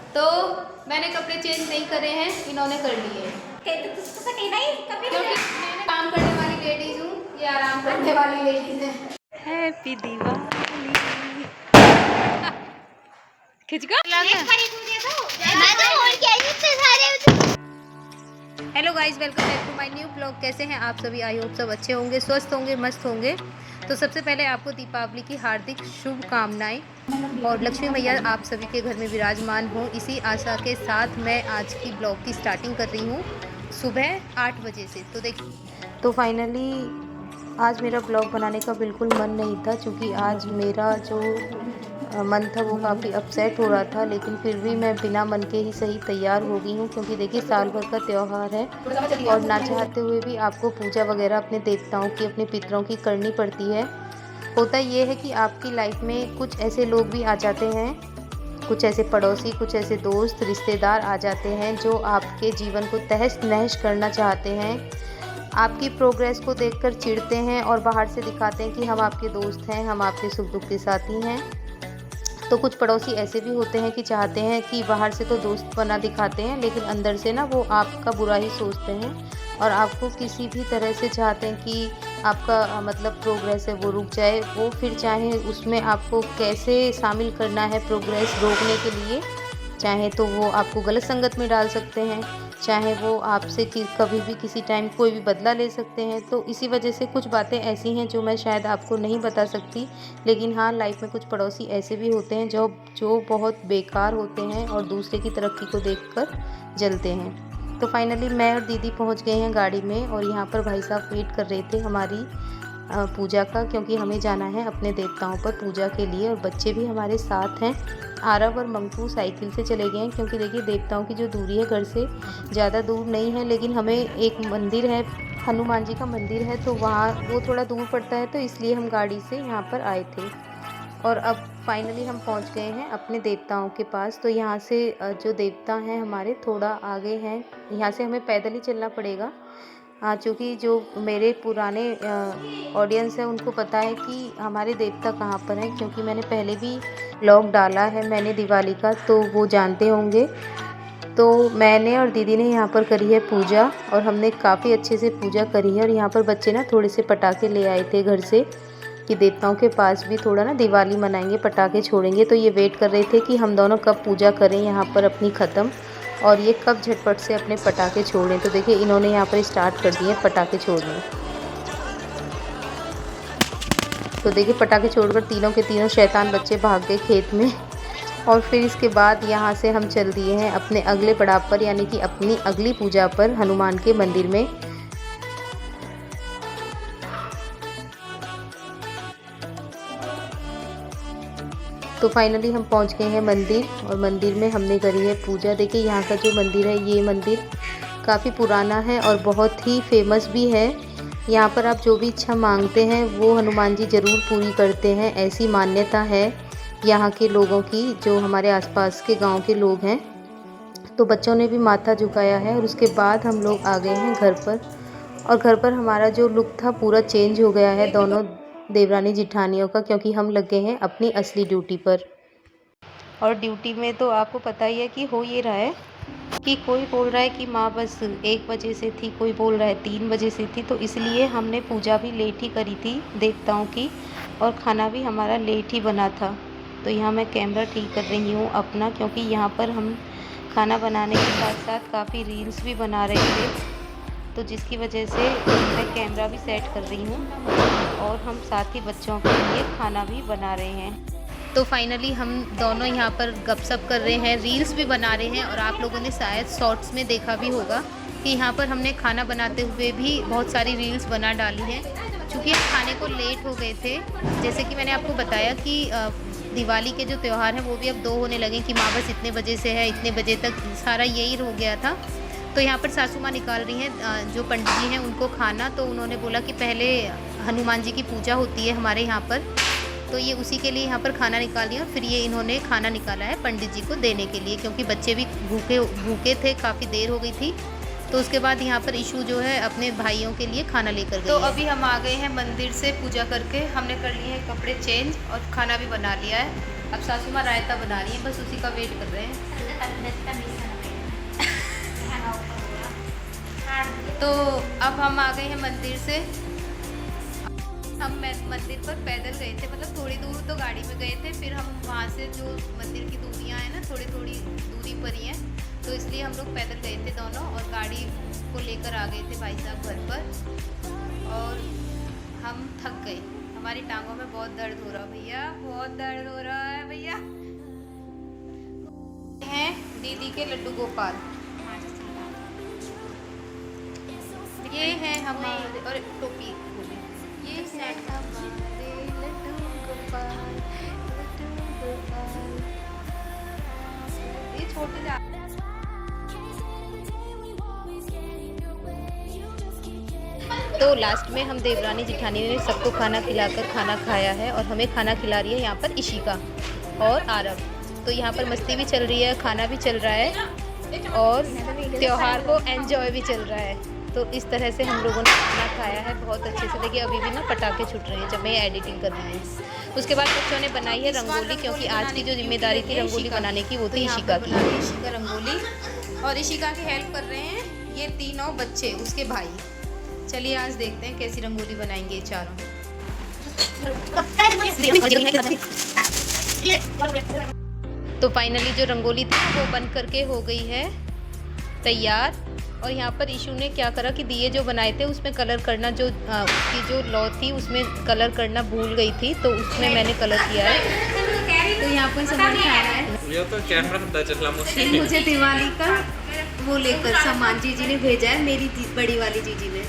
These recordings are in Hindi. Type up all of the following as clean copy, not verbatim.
तो मैंने कपड़े चेंज नहीं करे हैं, इन्होंने कर लिए हैं क्योंकि मैंने काम करने वाली लेडीज हूँ, ये आराम करने वाली लेडीज है। हैप्पी दिवाली। खिंच गया। Hello guys, welcome back to my new blog. कैसे हैं आप सभी? आई होप सब अच्छे होंगे, स्वस्थ होंगे, मस्त होंगे। तो सबसे पहले आपको दीपावली की हार्दिक शुभकामनाएं और लक्ष्मी मैया आप सभी के घर में विराजमान हो, इसी आशा के साथ मैं आज की ब्लॉग की स्टार्टिंग कर रही हूँ सुबह 8 बजे से। तो फाइनली आज मेरा ब्लॉग बनाने का बिल्कुल मन नहीं था, क्योंकि आज मेरा जो मन था वो काफ़ी अपसेट हो रहा था, लेकिन फिर भी मैं बिना मन के ही सही तैयार हो गई हूँ, क्योंकि देखिए साल भर का त्यौहार है और ना चाहते हुए भी आपको पूजा वगैरह अपने देवताओं की, अपने पितरों की करनी पड़ती है। होता ये है कि आपकी लाइफ में कुछ ऐसे लोग भी आ जाते हैं, कुछ ऐसे पड़ोसी, कुछ ऐसे दोस्त, रिश्तेदार आ जाते हैं जो आपके जीवन को तहस नहस करना चाहते हैं, आपकी प्रोग्रेस को देखकर चिढ़ते हैं और बाहर से दिखाते हैं कि हम आपके दोस्त हैं, हम आपके सुख दुख के साथी हैं। तो कुछ पड़ोसी ऐसे भी होते हैं कि चाहते हैं कि बाहर से तो दोस्त बना दिखाते हैं, लेकिन अंदर से ना वो आपका बुरा ही सोचते हैं और आपको किसी भी तरह से चाहते हैं कि आपका मतलब प्रोग्रेस है वो रुक जाए। वो फिर चाहे उसमें आपको कैसे शामिल करना है प्रोग्रेस रोकने के लिए, चाहे तो वो आपको गलत संगत में डाल सकते हैं, चाहे वो आपसे कभी भी किसी टाइम कोई भी बदला ले सकते हैं। तो इसी वजह से कुछ बातें ऐसी हैं जो मैं शायद आपको नहीं बता सकती, लेकिन हाँ, लाइफ में कुछ पड़ोसी ऐसे भी होते हैं जो बहुत बेकार होते हैं और दूसरे की तरक्की को देखकर जलते हैं। तो फाइनली मैं और दीदी पहुंच गए हैं गाड़ी में, और यहाँ पर भाई साहब वेट कर रहे थे हमारी पूजा का, क्योंकि हमें जाना है अपने देवताओं पर पूजा के लिए, और बच्चे भी हमारे साथ हैं। आरव और मंकू साइकिल से चले गए हैं, क्योंकि देखिए देवताओं की जो दूरी है घर से ज़्यादा दूर नहीं है, लेकिन हमें एक मंदिर है, हनुमान जी का मंदिर है, तो वहाँ वो थोड़ा दूर पड़ता है, तो इसलिए हम गाड़ी से यहाँ पर आए थे। और अब फाइनली हम पहुँच गए हैं अपने देवताओं के पास। तो यहाँ से जो देवता हैं हमारे थोड़ा आगे हैं, यहाँ से हमें पैदल ही चलना पड़ेगा। हाँ, चूँकि जो मेरे पुराने ऑडियंस है उनको पता है कि हमारे देवता कहाँ पर हैं, क्योंकि मैंने पहले भी व्लॉग डाला है मैंने दिवाली का, तो वो जानते होंगे। तो मैंने और दीदी ने यहाँ पर करी है पूजा, और हमने काफ़ी अच्छे से पूजा करी है। और यहाँ पर बच्चे ना थोड़े से पटाखे ले आए थे घर से, कि देवताओं के पास भी थोड़ा ना दिवाली मनाएंगे, पटाखे छोड़ेंगे। तो ये वेट कर रहे थे कि हम दोनों कब पूजा करें यहाँ पर अपनी ख़त्म, और ये कब झटपट से अपने पटाखे छोड़ें। तो देखिए इन्होंने यहाँ पर स्टार्ट कर दिए पटाखे छोड़ने। तो देखिए पटाखे छोड़कर तीनों के तीनों शैतान बच्चे भाग गए खेत में। और फिर इसके बाद यहाँ से हम चल दिए हैं अपने अगले पड़ाव पर, यानी कि अपनी अगली पूजा पर हनुमान के मंदिर में। तो फाइनली हम पहुँच गए हैं मंदिर, और मंदिर में हमने करी है पूजा। देखिए यहाँ का जो मंदिर है, ये मंदिर काफ़ी पुराना है और बहुत ही फेमस भी है। यहाँ पर आप जो भी इच्छा मांगते हैं वो हनुमान जी ज़रूर पूरी करते हैं, ऐसी मान्यता है यहाँ के लोगों की, जो हमारे आसपास के गांव के लोग हैं। तो बच्चों ने भी माथा झुकाया है, और उसके बाद हम लोग आ गए हैं घर पर। और घर पर हमारा जो लुक था पूरा चेंज हो गया है दोनों देवरानी जिठानियों का, क्योंकि हम लग गए हैं अपनी असली ड्यूटी पर। और ड्यूटी में तो आपको पता ही है कि हो ये रहा है कि कोई बोल रहा है कि माँ बस 1 बजे से थी, कोई बोल रहा है 3 बजे से थी। तो इसलिए हमने पूजा भी लेट ही करी थी देवताओं की, और खाना भी हमारा लेट ही बना था। तो यहाँ मैं कैमरा ठीक कर रही हूँ अपना, क्योंकि यहाँ पर हम खाना बनाने के साथ साथ काफ़ी रील्स भी बना रहे थे, तो जिसकी वजह से मैं कैमरा भी सेट कर रही हूँ, और हम साथ ही बच्चों के लिए खाना भी बना रहे हैं। तो फाइनली हम दोनों यहाँ पर गपशप कर रहे हैं, रील्स भी बना रहे हैं, और आप लोगों ने शायद शॉर्ट्स में देखा भी होगा कि यहाँ पर हमने खाना बनाते हुए भी बहुत सारी रील्स बना डाली हैं। चूँकि हम खाने को लेट हो गए थे, जैसे कि मैंने आपको बताया कि दिवाली के जो त्यौहार हैं वो भी अब 2 होने लगे, कि माँ बस इतने बजे से है, इतने बजे तक, सारा यही हो गया था। तो यहाँ पर सासू माँ निकाल रही हैं जो पंडित जी हैं उनको खाना। तो उन्होंने बोला कि पहले हनुमान जी की पूजा होती है हमारे यहाँ पर, तो ये उसी के लिए यहाँ पर खाना निकाल दिया, और फिर ये इन्होंने खाना निकाला है पंडित जी को देने के लिए, क्योंकि बच्चे भी भूखे थे, काफ़ी देर हो गई थी। तो उसके बाद यहाँ पर इशू जो है अपने भाइयों के लिए खाना लेकर गई। तो अभी हम आ गए हैं मंदिर से पूजा करके, हमने कर लिए हैं कपड़े चेंज और खाना भी बना लिया है। अब सासू माँ रायता बना रही है, बस उसी का वेट कर रहे हैं। तो अब हम आ गए हैं मंदिर से। हम मंदिर पर पैदल गए थे, मतलब थोड़ी दूर तो गाड़ी में गए थे, फिर हम वहाँ से जो मंदिर की दूरियाँ हैं ना, थोड़ी थोड़ी दूरी पर ही हैं, तो इसलिए हम लोग पैदल गए थे दोनों, और गाड़ी को लेकर आ गए थे भाई साहब घर पर। और हम थक गए, हमारी टांगों में बहुत दर्द हो रहा भैया, बहुत दर्द हो रहा है भैया। हैं दीदी के लड्डू गोपाल, ये है हमारे, और टोपी, ये है हमारे लड्डू गोपाल, लड्डू गोपाल। ये छोटे जा। तो लास्ट में हम देवरानी जिठानी ने सबको खाना खिलाकर खाना खाया है, और हमें खाना खिला रही है यहाँ पर इशिका और आरव। तो यहाँ पर मस्ती भी चल रही है, खाना भी चल रहा है, और त्योहार को एंजॉय भी चल रहा है। तो इस तरह से हम लोगों ने खाना खाया है बहुत अच्छे से। देखिए अभी भी ना पटाखे छूट रहे हैं जब मैं एडिटिंग कर रही हूँ। उसके बाद बच्चों ने बनाई है रंगोली, क्योंकि आज की जो जिम्मेदारी थी रंगोली बनाने की वो थी इशिका की। इशिका रंगोली, और इशिका की हेल्प कर रहे हैं ये तीनों बच्चे, उसके भाई। चलिए आज देखते हैं कैसी रंगोली बनाएंगे ये चारों। तो फाइनली जो रंगोली थी वो बन करके हो गई है तैयार। और यहाँ पर इशू ने क्या करा कि दिए जो बनाए थे उसमें कलर करना, जो उसकी जो लौ थी उसमें कलर करना भूल गई थी, तो उसमें मैंने कलर किया है। तो यहाँ पर सामान आया है, ये तो कैमरा पता चला मुझे दिवाली का वो लेकर सामान जीजी ने भेजा है, मेरी बड़ी वाली जीजी ने।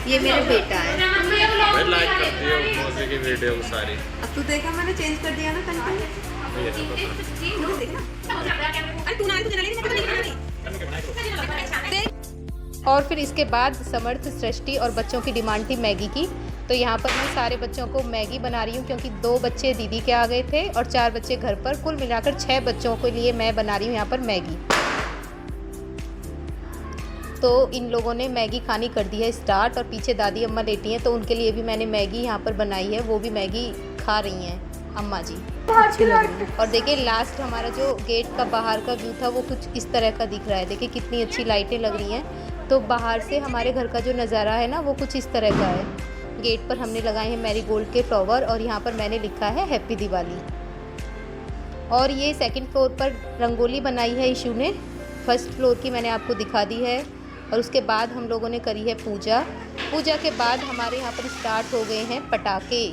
ये मेरा बेटा है। मैं लाइक करती हूँ मौसी की वीडियो सारी। अब तू देखा मैंने चेंज कर दिया ना कंटेंट। और फिर इसके बाद समर्थ, सृष्टि और बच्चों की डिमांड थी मैगी की। तो यहाँ पर मैं सारे बच्चों को मैगी बना रही हूँ, क्योंकि 2 बच्चे दीदी के आ गए थे और 4 बच्चे घर पर, कुल मिलाकर 6 बच्चों के लिए मैं बना रही हूँ यहाँ पर मैगी। तो इन लोगों ने मैगी खानी कर दी है स्टार्ट, और पीछे दादी अम्मा लेटी हैं, तो उनके लिए भी मैंने मैगी यहाँ पर बनाई है, वो भी मैगी खा रही हैं अम्मा जी। और देखिए लास्ट हमारा जो गेट का बाहर का व्यू था वो कुछ इस तरह का दिख रहा है। देखिए कितनी अच्छी लाइटें लग रही हैं। तो बाहर से हमारे घर का जो नज़ारा है ना वो कुछ इस तरह का है। गेट पर हमने लगाए हैं मैरीगोल्ड के फ्लावर, और यहाँ पर मैंने लिखा है हैप्पी दिवाली। और ये 2nd फ्लोर पर रंगोली बनाई है इशू ने, 1st फ्लोर की मैंने आपको दिखा दी है। और उसके बाद हम लोगों ने करी है पूजा। पूजा के बाद हमारे यहाँ पर स्टार्ट हो गए हैं पटाखे,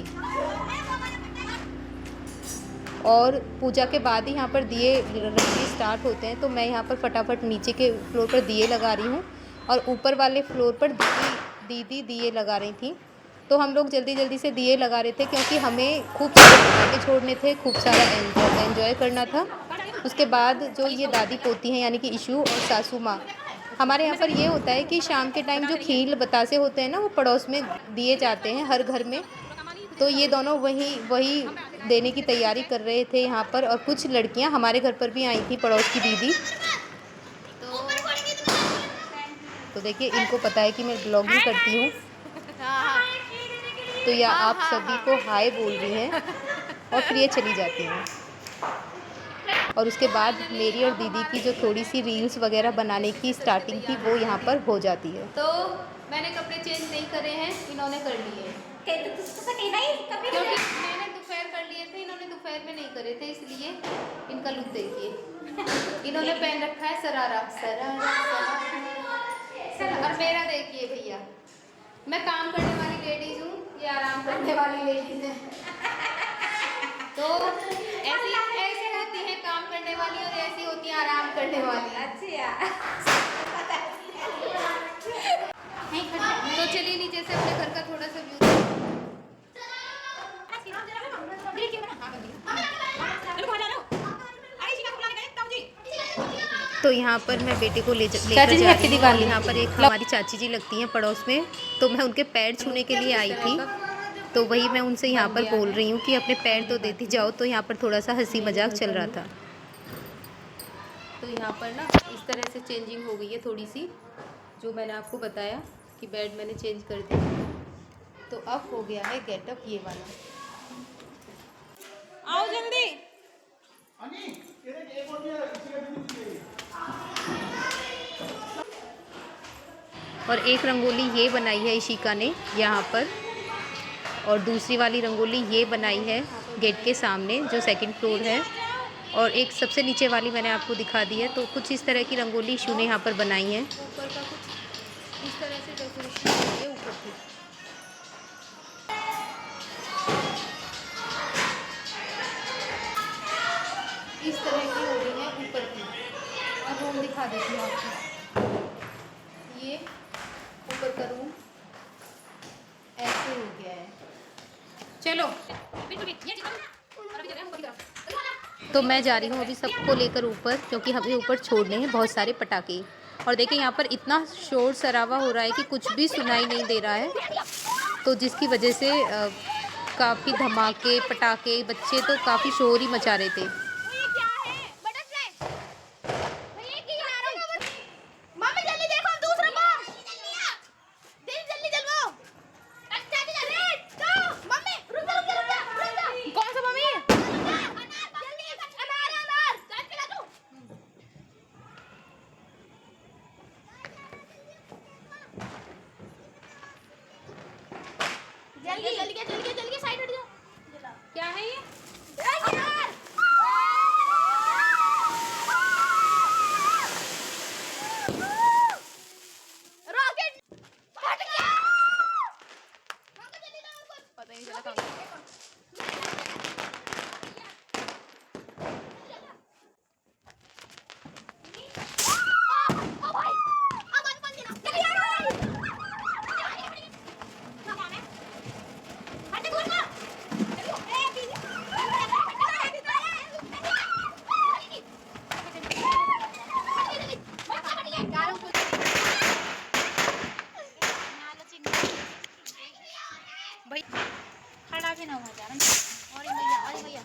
और पूजा के बाद ही यहाँ पर दिए रंगने स्टार्ट होते हैं। तो मैं यहाँ पर फटाफट नीचे के फ्लोर पर दिए लगा रही हूँ, और ऊपर वाले फ्लोर पर दीदी दिए लगा रही थी। तो हम लोग जल्दी जल्दी से दिए लगा रहे थे, क्योंकि हमें खूब सारे पटाखे छोड़ने थे, खूब सारा एंजॉय करना था। उसके बाद जो ये दादी पोती हैं यानी कि इशू और सासू माँ, हमारे यहाँ पर ये होता है कि शाम के टाइम जो खील बतासे होते हैं ना वो पड़ोस में दिए जाते हैं हर घर में। तो ये दोनों वही देने की तैयारी कर रहे थे यहाँ पर। और कुछ लड़कियाँ हमारे घर पर भी आई थी, पड़ोस की दीदी। तो देखिए इनको पता है कि मैं ब्लॉगिंग करती हूँ, तो या आप सभी को हाय बोल रही हैं, और फिर ये चली जाती हैं। और उसके बाद मेरी और दीदी की जो थोड़ी सी रील्स वगैरह बनाने की स्टार्टिंग थी वो यहाँ पर हो जाती है। तो मैंने कपड़े चेंज नहीं करे हैं, इन्होंने कर लिए, क्योंकि मैंने दोपहर कर लिए थे, इन्होंने दोपहर में नहीं करे थे, इसलिए इनका लुक देखिए। इन्होंने पहन रखा है सरारा, और मेरा देखिए भैया, मैं काम करने वाली लेडीज हूँ, ये आराम करने वाली लेडीज है। तो ऐसे होती है काम करने वाली, और ऐसी होती है आराम करने वाली। तो चलिए नीचे से अपने घर का थोड़ा सा व्यू। तो यहाँ पर मैं बेटे को लेकर जा रही हूँ। यहाँ पर एक हमारी चाची जी लगती हैं पड़ोस में, तो मैं उनके पैर छूने के लिए आई थी। तो वही मैं उनसे यहाँ पर बोल रही हूँ कि अपने पैर तो देती जाओ। तो यहाँ पर थोड़ा सा हंसी मजाक चल रहा था। तो यहाँ पर ना इस तरह से चेंजिंग हो गई है थोड़ी सी, जो मैंने आपको बताया कि बेड मैंने चेंज कर दिया। तो अब हो गया है गेटअप ये वाला। आओ जल्दी। और एक रंगोली ये बनाई है इशिका ने यहाँ पर, और दूसरी वाली रंगोली ये बनाई है गेट के सामने जो सेकंड फ्लोर है, और एक सबसे नीचे वाली मैंने आपको दिखा दी है। तो कुछ इस तरह की रंगोली इशू ने यहाँ पर बनाई है। ऊपर का कुछ इस तरह से डेकोरेशन हुई है ऊपर की। इस तरह की हो रही है ऊपर की। अब रूम दिखा देती हूँ आपको। ये ऊपर का रूम ऐसे हो गया है। चलो तो मैं जा रही हूँ अभी सबको लेकर ऊपर, क्योंकि हमें ऊपर छोड़ने हैं बहुत सारे पटाखे। और देखिए यहाँ पर इतना शोर शराबा हो रहा है कि कुछ भी सुनाई नहीं दे रहा है, तो जिसकी वजह से काफ़ी धमाके पटाखे, बच्चे तो काफ़ी शोर ही मचा रहे थे। जल्दी साइड हट जाओ। क्या है ये? रॉकेट फट गया। पता नहीं चला कहाँ खड़ा भी ना हो जा रहा। और भैया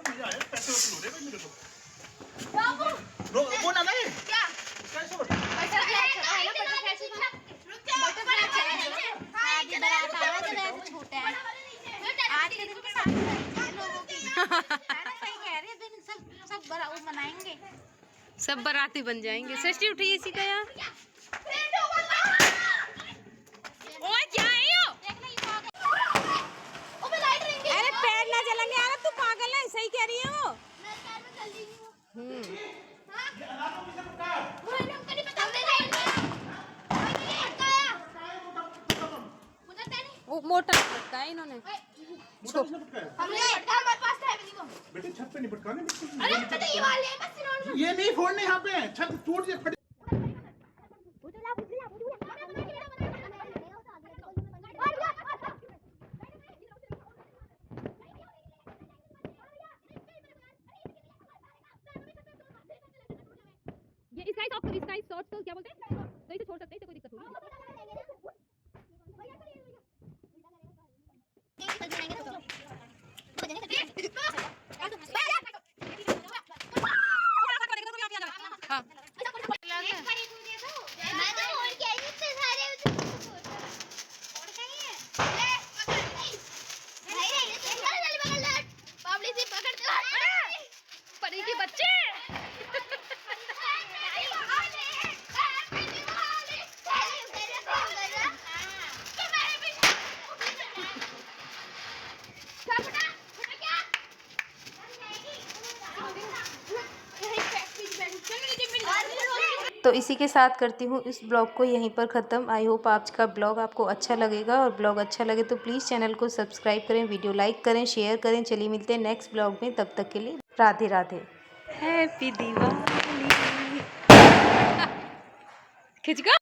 मजा आया, पैसे वसूल हो रहे भाई मेरे को। वो ना नहीं क्या कैसे हो? छोटे हैं आज के दिन के साथ लोगों की सही कह रही है। दिन सब बड़ा वो मनाएंगे, सब बाराती बन जाएंगे। सृष्टि उठिए इसी का यार। ओए क्या है यो? अरे पैर ना जलेंगे यार, तू पागल है। सही कह रही है वो। वो मोटा लगता है इन्होंने। बेटे छत पे नहीं पटकाने। ये नहीं फोड़ने, यहाँ पे छत टूट जाए फट। ये इसका शॉर्ट तो क्या बोलते हैं, तो इसे छोड़ सकते हैं, इसे कोई दिक्कत नहीं। हाँ परी के बच्चे तो इसी के साथ करती हूँ इस ब्लॉग को यहीं पर ख़त्म। आई होप आज का ब्लॉग आपको अच्छा लगेगा, और ब्लॉग अच्छा लगे तो प्लीज़ चैनल को सब्सक्राइब करें, वीडियो लाइक करें, शेयर करें। चलिए मिलते हैं नेक्स्ट ब्लॉग में, तब तक के लिए राधे राधे। हैप्पी दिवाली। खिंच गया।